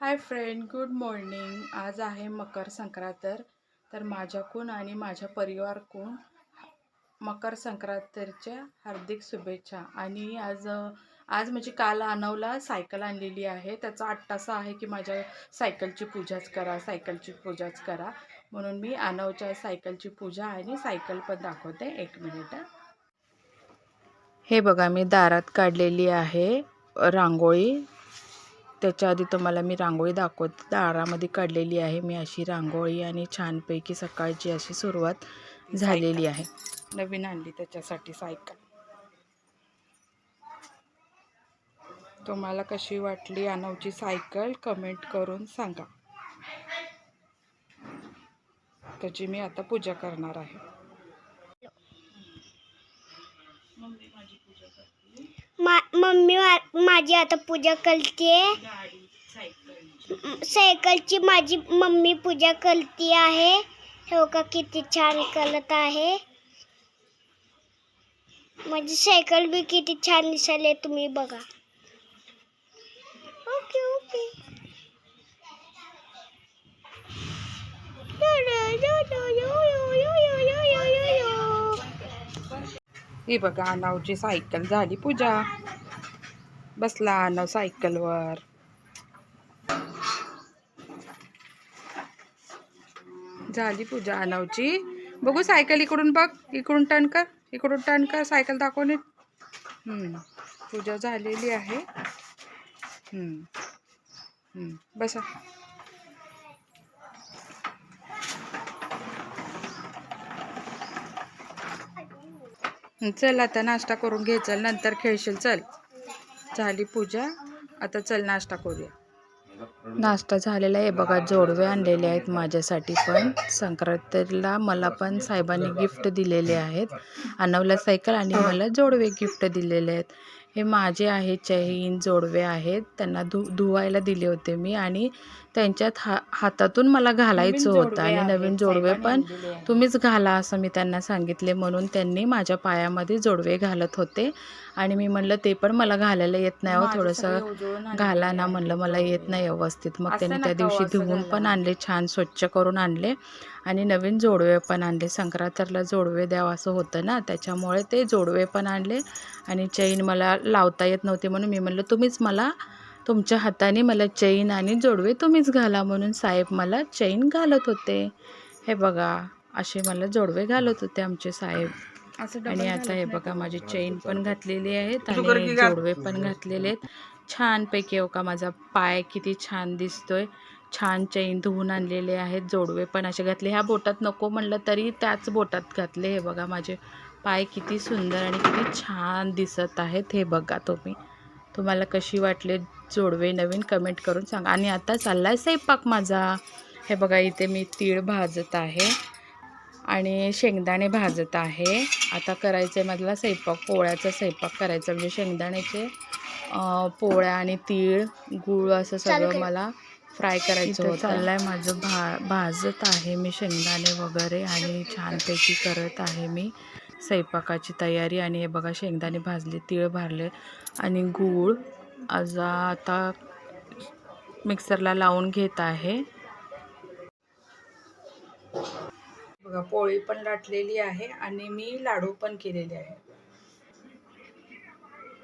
Hi friend, good morning. आज आहे मकर संक्रांत. तर माझ्याकडून आणि माझ्या परिवारकडून मकर संक्रांतीच्या हार्दिक शुभेच्छा. आणि आज म्हणजे काल अनवला सायकल आणलेली आहे. त्याचा अट्टासा आहे की माझ्या सायकलची पूजाच करा, सायकलची पूजाच करा. म्हणून मी अनवच्या सायकलची पूजा आणि सायकल पण दाखवते. 1 मिनिट. हे बघा, मी दारात काढलेली आहे रांगोळी. त्याच्या आधी तुम्हाला मी रांगोळी दाखवते. दारामध्ये काढलेली आहे मी अशी रांगोळी आणि छानपैकी सकाळची अशी सुरुवात झालेली आहे. नवीन आणली त्याच्यासाठी सायकल. तुम्हाला कशी वाटली अनवची सायकल कमेंट करून सांगा. त्याची मी आता पूजा करणार आहे. मम्मी माझी आता पूजा करते. सायकलची माझी मम्मी पूजा करते आहे. हे बघा किती छान करत आहे. माझी सायकल बी किती छान दिसले, तुम्ही बघा. Okay okay. ही बघा, अनवची सायकल झाली पूजा. बसला अनव सायकलवर. झाली पूजा अनवची. बघू सायकल इकडून बघ, इकडून टर्न कर, इकडून टर्न कर, सायकल दाखवणे. पूजा झालेली आहे. बसा. चल आता नाश्ता करून घे. चल, नंतर खेळशील. चल, झाली पूजा, आता चल नाश्ता करूया. नाश्ता झालेला आहे बघा. जोडवे आणलेले आहेत माझ्यासाठी पण. संक्रांतीला मला पण साहेबांनी गिफ्ट दिलेले आहेत. अनवला सायकल आणि मला जोडवे गिफ्ट दिलेले आहेत. हे माझे आहेत, चैन जोडवे आहेत. त्यांना धुवायला दिले होते मी आणि त्यांच्यात हातातून मला घालायचं होतं. आणि नवीन जोडवे पण तुम्हीच घाला असं मी त्यांना सांगितले. म्हणून त्यांनी माझ्या पायामध्ये जोडवे घालत होते. आणि मी म्हणलं ते पण मला घालायला येत नाही हो, थोडंसं घाला ना म्हणलं, मला येत नाही व्यवस्थित. मग त्यांनी त्या दिवशी धुवून पण आणले, छान स्वच्छ करून आणले. आणि नवीन जोडवे पण आणले. संक्रांतीला जोडवे द्यावं असं होतं ना, त्याच्यामुळे ते जोडवे पण आणले. आणि चैन मला लावता येत नव्हती म्हणून मी म्हणलं तुम्हीच मला, तुमच्या हाताने मला चैन आणि जोडवे तुम्हीच घाला. म्हणून साहेब मला चैन घालत होते. हे बघा, असे मला जोडवे घालत होते आमचे साहेब. आणि आता हे बघा, माझी चैन पण घातलेली आहेत आणि जोडवे पण घातलेले आहेत छानपैकी. हो का, माझा पाय किती छान दिसतोय. छान चैन धुवून आणलेले आहेत. जोडवे पण असे घातले. ह्या बोटात नको म्हणलं तरी त्याच बोटात घातले. हे बघा, माझे पाय किती सुंदर आणि किती छान दिसत आहेत. हे बघा, तुम्हाला कशी वाटले जोडवे नवीन कमेंट करून सांगा. आणि आता चाललाय स्वयंपाक माझा. हे बघा, इथे मी तीळ भाजत आहे आणि शेंगदाणे भाजत आहे. आता करायचं आहे मला स्वयंपाक, पोळ्याचा स्वयंपाक करायचा. म्हणजे शेंगदाण्याचे पोळ्या आणि तीळ गूळ असं सगळं मला फ्राय करायचं होतं. चाललंय माझं भाजत आहे मी शेंगदाणे वगैरे आणि छानपैकी करत आहे मी स्वयंपाकाची तयारी. आणि हे बघा, शेंगदाणे भाजले, तीळ भाजले आणि गूळ आता मिक्सरला लावून घेत आहे. बघा, पोळी पण लाटलेली आहे आणि मी लाडू पण केलेले आहे.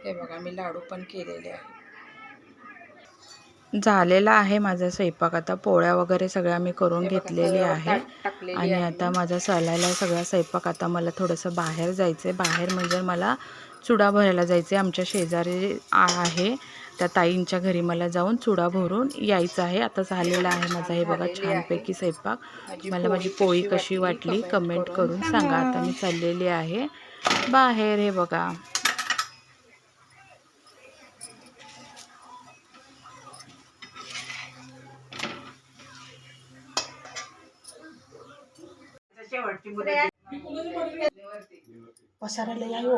हे बघा, मी लाडू पण केलेले आहे. झालेला आहे माझा स्वयंपाक. आता पोळ्या वगैरे सगळ्या मी करून घेतलेली आहे. आणि आता माझा चालायला सगळा स्वयंपाक. आता मला थोडंसं बाहेर जायचं आहे. बाहेर म्हणजे मला चुडा भरायला जायचं आहे. आमच्या शेजारी आहे त्या ताईंच्या घरी मला जाऊन चुडा भरून यायचं आहे. आता झालेला आहे माझा हे बघा छानपैकी स्वयंपाक. मला माझी पोळी कशी वाटली कमेंट करून सांगा. आता मी चाललेली आहे बाहेर. हे बघा, पसारायला या हो.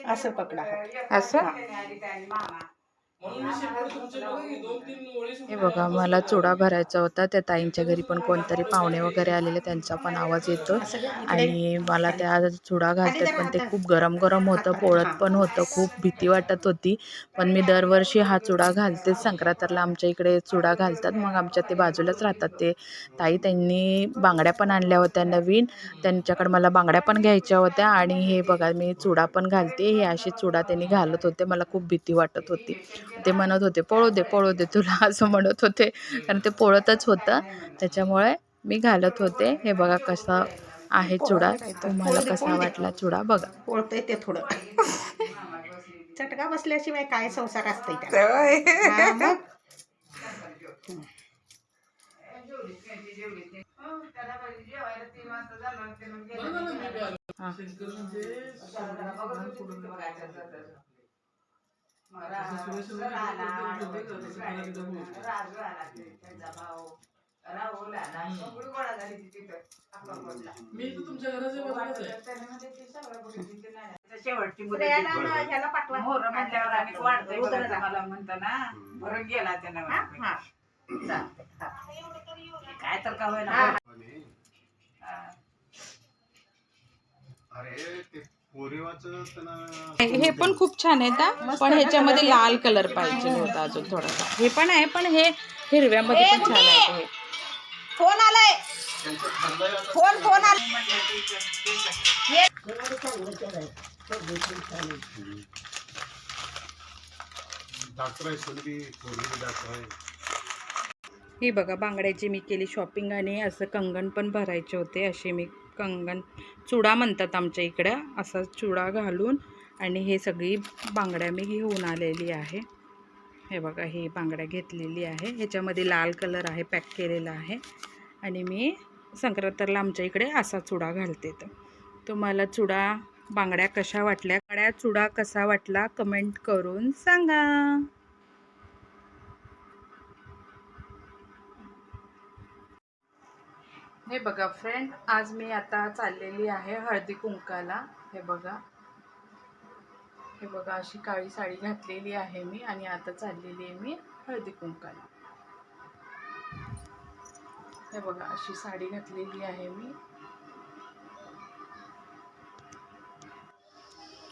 असं पकडा, असं. हे बघा, मला चुडा भरायचा होता. त्या ताईंच्या घरी पण कोणतरी पाहुणे वगैरे आलेले, त्यांचा पण आवाज येतो. आणि मला त्या चुडा घालतात, पण ते खूप गरम गरम होतं, पोळत पण होतं, खूप भीती वाटत होती. पण मी दरवर्षी हा चुडा घालते. संक्रांतीला आमच्या इकडे चुडा घालतात. मग आमच्या ते बाजूलाच राहतात ते ताई, त्यांनी बांगड्या पण आणल्या होत्या नवीन. त्यांच्याकडे मला बांगड्या पण घ्यायच्या होत्या. आणि हे बघा, मी चुडा पण घालते. हे असे चुडा त्यांनी घालत होते. मला खूप भीती वाटत होती. ते म्हणत होते, पळू दे तुला, असं म्हणत होते, कारण ते पळतच होतं. त्याच्यामुळे मी घालत होते. हे बघा कसा आहे चुडा. तुम्हाला कसा वाटला चुडा बघा. पोळतंय ते थोडं चटका बसल्याशिवाय काय संसार असतंय त्याला. हा, मग हा. शेवटची स्त्रियाला ह्याला पाठवा. मोर म्हटल्यावर आणि वाढतंय बघा, मला म्हणता ना भरून गेला त्यानं. हा, हा. चालतंय, हा. काय तर का होईना. हे पण खूप छान आहे ना, पण ह्याच्यामध्ये लाल कलर पाहिजे होता अजून थोडासा. हे पण आहे, पण हे हिरव्यामध्ये पण छान आहे. हे फोन आलाय, फोन आलाय. हे बघा, बांगड्याची मी केली शॉपिंग. आणि असं कंगण पण भरायचे होते. असे मी कंगण, चुडा म्हणतात आमच्या इकडं, असा चुडा घालून. आणि हे सगळी बांगड्या मी घेऊन आलेली आहे. हे बघा, ही बांगड्या घेतलेली आहे. ह्याच्यामध्ये लाल कलर आहे, पॅक केलेला आहे. आणि मी संक्रांतीला आमच्या इकडे असा चुडा घालते. तर तुम्हाला चुडा, बांगड्या कशा वाटल्या, चुडा कसा वाटला, कमेंट करून सांगा. हे बघा फ्रेंड, आज मी आता चाललेली आहे हळदी कुंकाला. हे बघा, अशी काळी साडी घातलेली आहे मी. आणि आता चाललेली आहे मी हळदी कुंकाला. हे बघा, अशी साडी घातलेली आहे मी.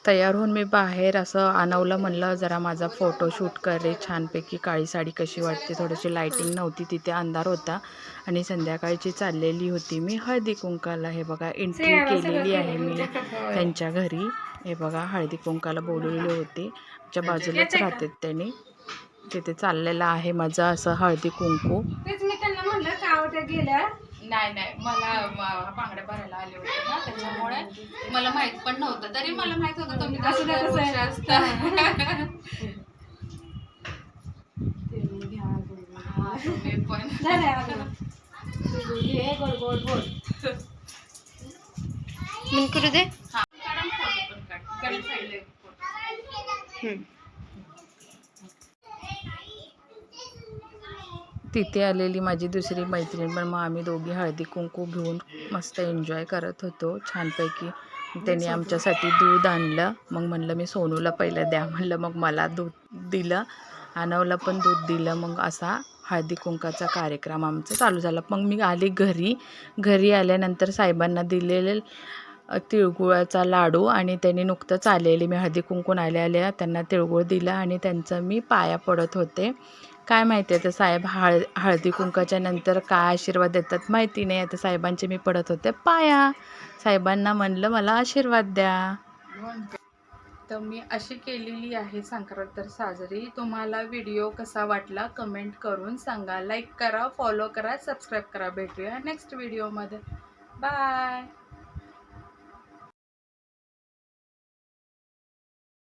तयार होऊन मी बाहेर असं आणवलं, म्हणलं जरा माझा फोटोशूट करे छानपैकी. काळी साडी कशी वाटते, थोडीशी लाईटिंग नव्हती तिथे, अंधार होता. आणि संध्याकाळची चाललेली होती मी हळदी कुंकाला. हे बघा, एंट्री केलेली आहे मी त्यांच्या घरी. हे बघा, हळदी कुंकाला बोलवलेले होते, च्या बाजूलाच राहतात त्यांनी. तिथे चाललेलं आहे माझं असं हळदी कुंकू. तेच मी त्यांना म्हणलं का गेल्या. नाही, मला बांगड्या भरायला आले होते ना, त्याच्यामुळे मला माहित पण नव्हतं. तरी मला माहित होतं तुम्ही कसं असता. तुम्ही पण मी करू दे. तिथे आलेली माझी दुसरी मैत्रीण पण, मग आम्ही दोघी हळदी कुंकू घेऊन मस्त एन्जॉय करत होतो छानपैकी. त्यांनी आमच्यासाठी दूध आणलं. मग म्हणलं मी सोनूला पहिलं द्या, म्हणलं. मग मला दूध दिलं, आणवलं पण दूध दिलं. मग असा हळदी कुंकाचा कार्यक्रम आमचा चालू झाला. मग मी आली घरी आल्यानंतर साहेबांना दिलेले तिळगुळाचा लाडू. आणि त्यांनी नुकतंच आलेले, मी हळदी कुंकून आल्या त्यांना तिळगुळ दिला. आणि त्यांचं मी पाया पडत होते. काय माहिती आहे, तर साहेब हळदी कुंकाच्या नंतर काय आशीर्वाद देतात माहिती नाही. आता साहेबांचे मी पडत होते पाया. साहेबांना म्हणलं मला आशीर्वाद द्या. तर मी अशी केलेली आहे संक्रांत साजरी. तुम्हाला व्हिडिओ कसा वाटला कमेंट करून सांगा. लाईक करा, फॉलो करा, सबस्क्राईब करा. भेटूया नेक्स्ट व्हिडिओमध्ये. बाय.